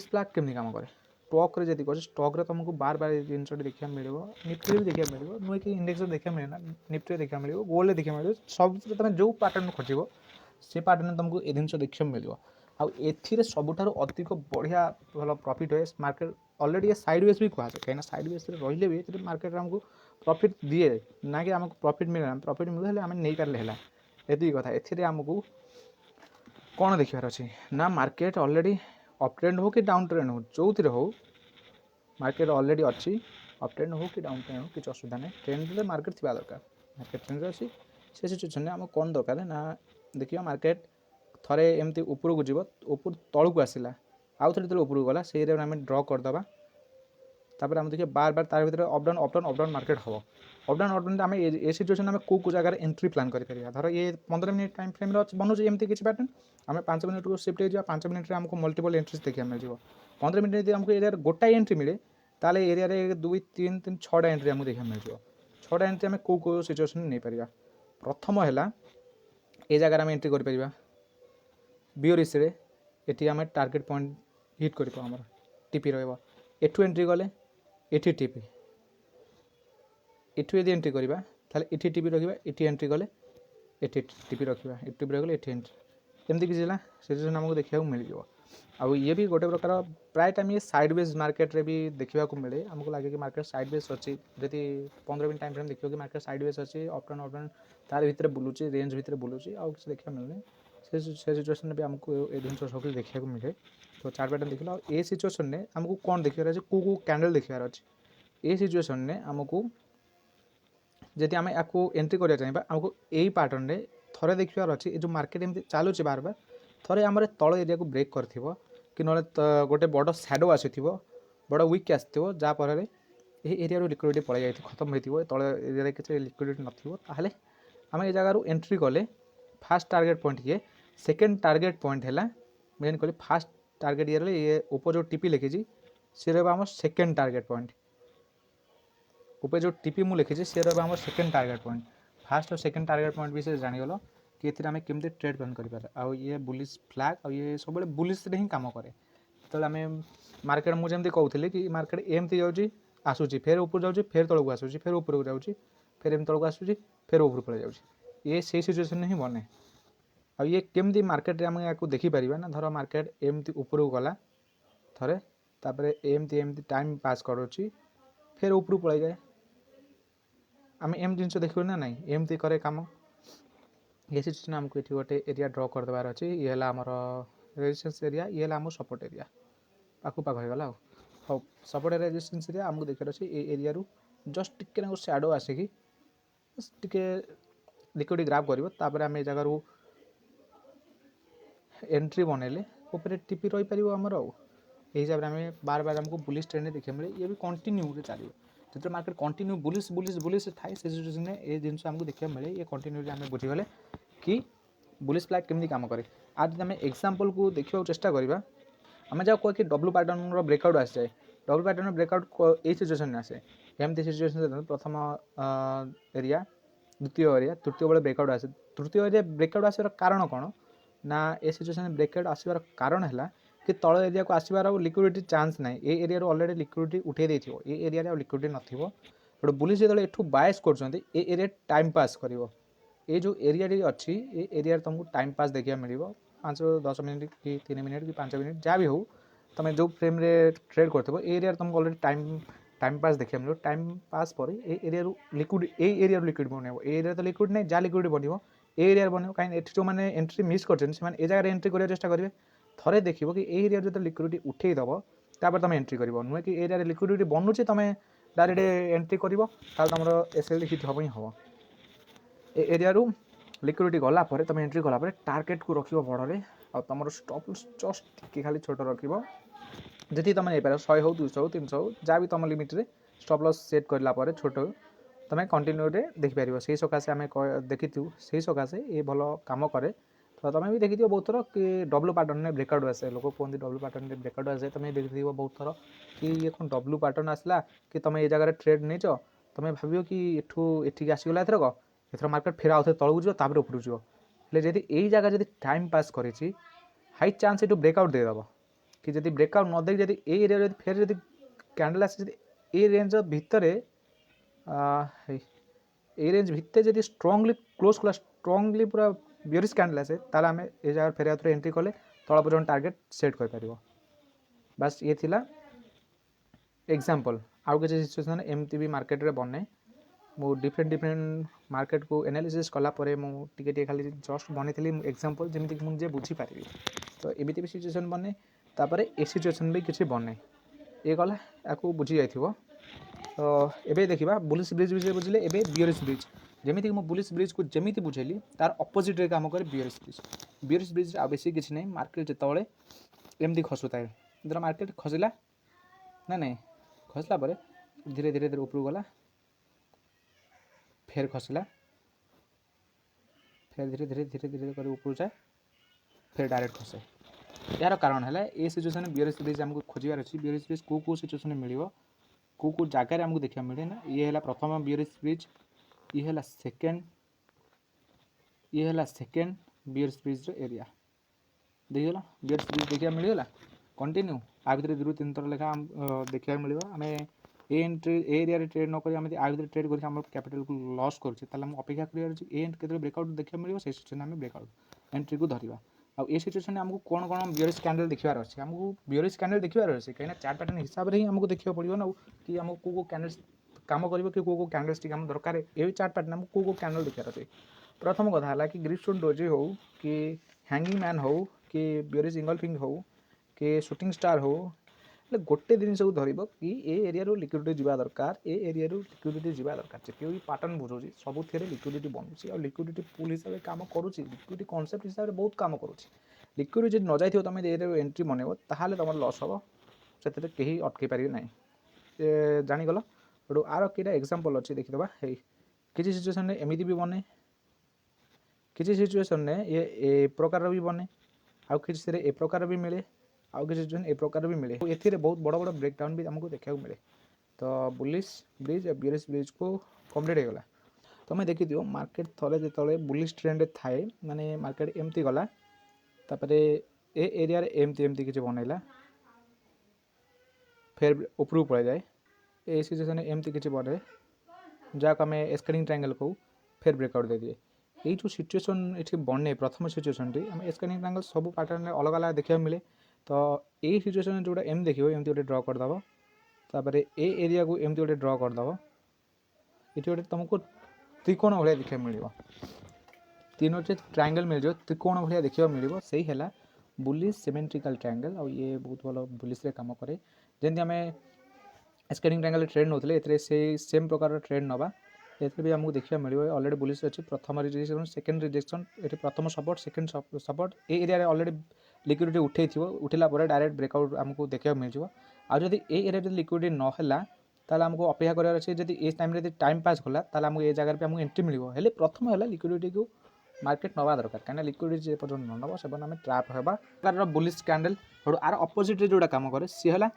फ्लैग केमती काम करे स्टॉक रे जदि कर स्टॉक रे तुमको बार बार जिन देखा मिले निफ्टी भी देखा मिले नुहे कि इंडेक्स देखा मिले ना निफ्टी देखा मिले गोल्ड देखा मिले सब तुम जो पैटर्न खोज से पैटर्न तुमको ये जिन देखा मिले आउ सबुठ अधिक बढ़िया भल प्रॉफिट हुए मार्केट ऑलरेडी ये साइडवेज भी कहुए कहीं साइडवेज रही भी मार्केट आमको प्रॉफिट दिए ना कि आमको प्रॉफिट मिले प्रॉफिट मिले आम नहीं पारे है ये कथा एमको कौन देखार अच्छी ना मार्केट ऑलरेडी अप ट्रेंड हो कि डाउन ट्रेंड हो जो थी हो मार्केट ऑलरेडी अच्छी अप ट्रेंड हो कि डाउन ट्रेंड हो किसी असुविधा नहीं ट्रेंड मार्केट थी दरकार मार्केट ट्रेंड अच्छी से सिचुएसन आम कौन दरकार ना देखिए मार्केट थरे एमती ऊपर को जीव ऊपर तलू को आसला आउ थे जो ऊपर को गला से आम ड्र करदे तापर आम देखिए बार बार तार भर अपडाउन मार्केट हम अपडाउन आम ए सिचुएसन आम कौ जगह एंट्री प्लान कर धर ये 15 मिनट टाइम फ्रेम बनूचे एमती किसी पैटर्न आम 5 मिनट को शिफ्ट हो 5 मिनट में आमको मल्टीपल एंट्रीज देखा मिल 15 मिनट आमको एरिया गोटाए एंट्री मिले ताल एरिया 2 3 3 6टा एंट्री आमको देखा मिल 6टा एंट्री आम कौ सिचुएसन नहीं पार प्रथम है ये जगह आम एंट्री कर बियरिश ये आम टार्गेट पॉइंट हिट कर टीपी रठू एंट्री गले एटी टीपी एठू यदि एंट्री करवा ये टीपी रखा ये एंट्री गले ये टीपी रखा ये टीपी रखले ये एंट्री एमती किसी सिचुएसन आमको देखा मिल जाए आउ ये भी गोटे प्रकार प्राय टाइम ये साइडवेज मार्केट रे भी देखा मिले आमको लगे कि मार्केट साइडवेज अच्छी जदि 15 मिनट टाइम फ्रेम देखिए कि मार्केट साइडवेज अच्छी अपडाउन तार भर बुलूची रेंज भितर बुलूची आउ किसी देखा मिलूनी से सिचुएसन भी आमको ये जिन सब देखा मिले तो चार्ट पैटर्न देखिए ये सिचुएसन ने आमको कौन देखार अच्छे कौ कैंडल देखार अच्छे ये सिचुएसन ने आमको जदि आम आपको एंट्री करा चाहिए आमको यही पैटर्न में थरे देखार अच्छे जो मार्केट एमती चलुचे बार बार थरे आम तल एरिया को ब्रेक कर कि ना गोटे बड़ सैडो आसी बड़ वीक आसो जहाँफल ये एरिया लिक्विडिटी पलि जाए खत्म होती तल एरिया किसी लिक्विडिटी नथिबो ताहले आम ये जगह एंट्री कले फास्ट टार्गेट पॉइंट किए सेकेंड टार्गेट पॉइंट है मेन कह फास्ट टार्गेट ये ऊपर जो टीपी लिखी सी रहा सेकेंड टार्गेट पॉइंट ऊपर जो टीपी मुझे लिखी सी रहा सेकेंड टार्गेट पॉइंट फास्ट और सेकेंड टार्गेट पॉइंट विषय जानीगल कि आम केमती ट्रेड प्लान करें आउ ये बुलिश फ्लैग ये सब बुलिश ही कम कै जो आम मार्केट मुझे कहूली कि मार्केट एमती जाऊँगी आसूँ फेर ऊपर जाऊँगी फेर तौक आसूँ फेर ऊपर जाऊँगी फेर एम तौक आसूँ फेर ऊपर पड़े जाऊँगी ये से सिचुएसन ही बने आ ये केमती मार्केट आम या देखिपर ना धर मार्केट एमती ऊपर गला थे तापर एमती एमती टाइम पास करुच्ची फेर ऊपर पड़े जाए आम एम जिन देखो ना ना एमती करे कम ये सिचुएसन आमको ये गोटे एरिया ड्र करदेवार अच्छी ये आमर रेजिस्टेंस एरिया ये आम सपोर्ट एरिया पाखु पाख होगा हाँ सपोर्ट रेजिस्टेंस एरिया आमको देखार अच्छे ये एरिया जस्ट टिके सैडो आसिकी टिके लिक्विड ग्राफ कर आम जगार एंट्री बनइले ऊपर टीपी रही पार आमर हिसाब से आम बार बार आमको बुलिश ट्रेंड देखा मिले ये भी कंटिन्यू चलो जो market continue bullish bullish bullish थाए से सिचुएसन ये जिन आमको देखा मिले ये कंटिन्यूली आम बुझीगले कि बुलिश फ्लैग केमती काम करे आज आम एग्जांपल को देखा चेष्टा करवा आम जहाँ कह कि डब्ल्यू पैटर्न ब्रेकआउट आसी जाए डब्ल्यू पैटर्न ब्रेकआउट ये सिचुएसन आसे एमती सिचुएसन प्रथम एरिया द्वितीय एरिया तृतीय बेले ब्रेकआउट आसे तृतीय एरिया ब्रेकआउट आसार कारण कौन ना ए सिचुएसन ब्रेकआउट आसबार कारण है कि तल एरिया को आसबार लिक्विडिटी चांस ना ये एरिया अलरेडी लिक्विडिटी उठे देथिबो ये एरिया लिक्विडिटी नथिबो गोटे बुलिश जो एठू बायस कर एरिया टाइम पास कर ये जो एरिया अच्छी ये एरिया तुमको टाइम पास देखा मिल 5-10 मिनट कि 3 मिनट कि 5 मिनट जहाँ भी हो तुम जो फ्रेम रे ट्रेड कर एरिया तुमको अलरेडी टाइम पास देखा मिले टाइम पास पर एरिया लिक्विड एरिया लिक्विड बन एरिया तो लिक्विड नहीं जहाँ लिक्विड बन एरिया बन कहीं जो मैंने एंट्री मिस कर जगह एंट्री करने चेष्टा करेंगे थे देखो कि एरिया जो लिक्विडिटी उठेदब तापर तुम एंट्री कर नुहे कि एरिया लिक्विडिटी बनूचे तुम डायरेक्ट एंट्री कर तुम एसएल हिट हम ही हम एरिया लिक्विडिटी गला तुम एंट्री गला टार्गेट को रख बड़े आ तुम स्टॉप जस्ट टी खाली छोट रख जी तुम नहीं पार 100 हो 200 हो 300 हो जहाँ भी तुम लिमिट रे स्टॉप लॉस सेट करला छोट तुम कंटिन्यू देखिपर से सकाशे आम देखी से सकाशे ये भल कम कै तो तुम भी देखी बहुत थर कि डब्ल्यू पैटर्न ब्रेकआउट आसे लोक कहते डब्ल्यू पैटर्न ब्रेकआउट आसे तुम देखी बहुत थर कि ये कौन डब्ल्यू पैटर्न आसला कि तुम ये जगह ट्रेड नहीं तुम भाव कि एठिक आसीगला एथर मार्केट फेर आउ तलू जापर उपरू जी यही जगह जब टाइम पास कर हाई चांस ये ब्रेकआउट देदेव कि जब ब्रेकआउट न दे जब एरिया फेर जब कैंडल आस ए रेंज भितर ए रेंज भितर जब स्ट्रांगली क्लोज कला स्ट्रांगली पूरा बियरिश कैंडल आसे ताले आम ए जगह फेर आउ एंट्री कले तल पर्यटन टार्गेट सेट कर बस ये थिला एग्जांपल आउ किसी सिचुएसन एमती भी मार्केट रे बने मु डिफरेंट मार्केट को एनालिसिस कला परे मु टिके खाली जस्ट बनी एग्जांपल जमीक मुझे बुझीपारि तो एमती भी सिचुएसन बने तापर ए सिचुएसन भी किसी बने ये गला या बुझी जाइए तो एबे देखा बुलिश ब्रिज विषय बुझे एबे बियरिश ब्रिज जमीक मु बुलिश ब्रिज को जमी बुझेली तार अपोजिट रे काम करे बियरिश ब्रिज आ बेसी किसी नहीं मार्केट जिते एमती खसुए धर मार्केट खसला ना नहीं खसला धीरे धीरे धीरे ऊपर गला फेर खसला फेर धीरे धीरे धीरे धीरे कर ऊपर जाए फिर डायरेक्ट खसे यार कारण है ये सिचुएसन बियरिश ब्रिज आमको खोजार अच्छी बियरिश ब्रिज कौ सिचुएसन मिल कौ जगार आमको देखा मिले ना ये है प्रथम बियरिश ब्रिज ये है सेकेंड बियरिश ब्रिज एरिया देखीगला बियरिश ब्रिज देखा मिलगला कंटिन्यू आ भर 2-3 थर लेखा देखा मिले आम एंट्री एरिया ट्रेड नक आ भर ट्रेड कर कैपिटल को लॉस करें अपेक्षा कर ब्रेकआउट देखा मिले से सिचुएसन आम ब्रेकआउट एंट्री को धरवा आउ ये सिचुएसन आमको कौन कौन बियरिश कैंडल देखार अच्छे आमको बियरिश कैंडल देखार अच्छे कहीं चार्ट पैटर्न हिसाब से ही आमको देखा पड़ो ना कि आमको कौ कैंडल्स काम कर कि कौ कैंडल्स टी आम दरकार ये चार्ट पैटर्न आमको कौ कैंडल देखार अच्छे प्रथम कथा है कि ग्रिपस्टोन डोजी हो कि हैंगिंग मैन हो कि बियरिश इंगल्फिंग हो कि शूटिंग स्टार हो गोटे जिन सब धरब कि ए एरिया लिक्विडिटी जावा दरकार ए एरिया लिक्विडिटी जावा दरकार जिते भी पैटर्न बुझे सब लिक्विडिटी बनूची और लिक्विडिटी पुल हिसाब से काम करुच्ची लिक्विडिटी कॉन्सेप्ट हिसाब से बहुत काम करुच्ची लिक्विडिटी न जाइए तुम एंट्री बनइब ताहले तुम लॉस हम से कहीं अटकई पारे ना जानीगल गोटे आर कईटा एग्जांपल अच्छी देखीदे किसी सिचुएसन एमती भी बने किसी सिचुएशन ने ये ए प्रकार भी बने आउ किसी रे ए प्रकार भी मिले आउ किसी सिचुएशन ए प्रकार भी मिले एथिरे बहुत बड़ बड़ ब्रेकडाउन भी हमको देखा मिले। तो बुलिश ब्रिज और बियरिश ब्रिज को कंप्लीट हो गला। तुम देखी दियो मार्केट थरे जो बुलिश ट्रेंड थाए माने मार्केट एमती गला तापरे ए एरिया रे एमती एमती किसी बनैला फिर ऊपर पड़े जाए ए सिचुएशन एमती किसी बने जहाँ आम एस्केलिंग ट्रायंगल कहू फिर ब्रेकआउट दे दिए ये जो सिचुएशन ये बने प्रथम सिचुएशन टी आम एस्केलिंग ट्रायंगल सब पैटर्न अलग अलग देखा मिले। तो यही सिचुएशन जोटा एम देखो एमती गोटे ड्र करदेव तापर ए एरिया को एमती गोटे ड्र करदेव ये गोटे तुमको त्रिकोण भाया देखा मिल तीन गोटे ट्रायंगल मिल जाए त्रिकोण भाया देखा मिल से है बुलिश सिमेट्रिकल ट्रायंगल और ये बहुत भल बुलिश काम करे जमी आम स्केलिंग ट्रायंगल ट्रेड नौते से सेम प्रकार ट्रेड नवा ये भी आमको देखा मिले अलरेडी बुलिश अच्छी प्रथम रिजेक्शन सेकेंड रिजेक्शन ये प्रथम सपोर्ट सेकेंड सपोर्ट ए एरिया अलरेडी लिक्विडिटी उठे उठला डायरेक्ट ब्रेकआउट आमको देखा मिल जाए आ जब ए एरिया लिक्विडिटी नहला ताल आमको अपेक्षा करार अच्छे जब ये टाइम टाइम पास कला ताल आमको ये जगह पे आमको एंट्री मिले प्रथम है लिक्विडिटी को मार्केट नवा दरकार कहीं लिक्विडिटी जे पर्यटन न नब से आम ट्राप होगा बुलिश कैंडल आर अपोजिट जोड़ा काम करे सी है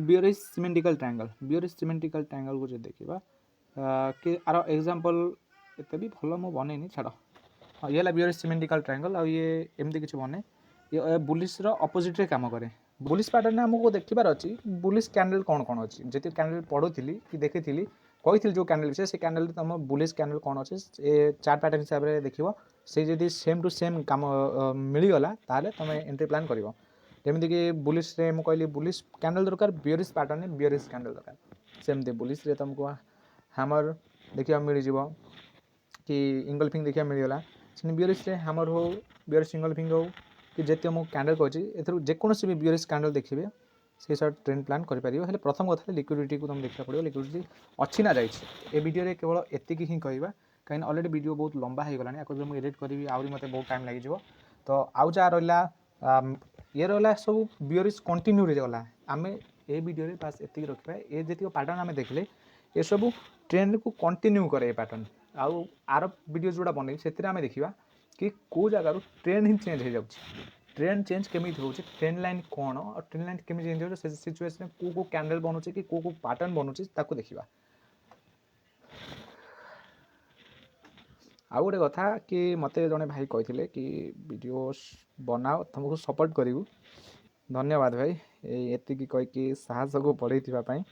bearish symmetrical triangle bearish symmetrical triangle को जो देखा कि आर एग्जांपल एत भी भल मु बनईनी छाड़ ये है बियरिश सिमेट्रिकल ट्रायंगल आ ये एमती किसी बने ये बुलिश अपोजिट रे काम करे बुलिश पैटर्न आमको देखार अच्छी बुलिश कैंडल कौन कौन अच्छी जी कैंडल पढ़ुली कि देखी कही जो कैंडल विषय से कैंडल तुम बुलिश कैंडल कौन अच्छे ये चार्ट पैटर्न हिसाब से देखो से जब सेम टू सेम कम मिलगला ताले तुम एंट्री प्लान कर जमीक बुलिश रे मु कहली बुलिश कैंडल दरकार बियरिश पैटर्न बियरिश कैंडल दरकार सेमती बुलिश रे तुमको हैमर देखा मिल कि इंगल्फिंग देखा मिलगला बियरिश रे हैमर हो बियरिश इंगल्फिंग हो कि जिते मुझे कैंडल कहूँ जेकोसी भी बियरिश कैंडल देखिए से सब ट्रेंड प्लान करें प्रथम कथा लिक्विडिटी को तुम देखा पड़ो लिक्विडिटी अच्छी ना जाइए वीडियो केवल एतिक ही कहवा कहीं अलरेडी वीडियो बहुत लंबा हो गलानी आपको मुझे एडिट करी आहरी मत बहुत टाइम लगे तो आउ जहाँ रहा ये रहा सब बियरिश कंटिन्यू गला आम ए वीडियो बास एतिक रखा ये जी पैटर्न आम देखले ये सब ट्रेंड को कंटिन्यू करे पैटर्न आउ आर वीडियो जोड़ा बन से देखा कि कौ जगार ट्रेंड ही चेंज हो जाए ट्रेंड चेंज केमी हो ट्रेंड लाइन कौन और ट्रेंड लाइन केमी चेंज हो सिचुएशन को कैंडल बनूचे कि को पैटर्न बनूचे ताको देखा आउ गोटे कथा कि मत जड़े भाई कहते कि वीडियो बनाओ तुमको सपोर्ट करूँ धन्यवाद भाई एति कहीकि साहस को बढ़ाई।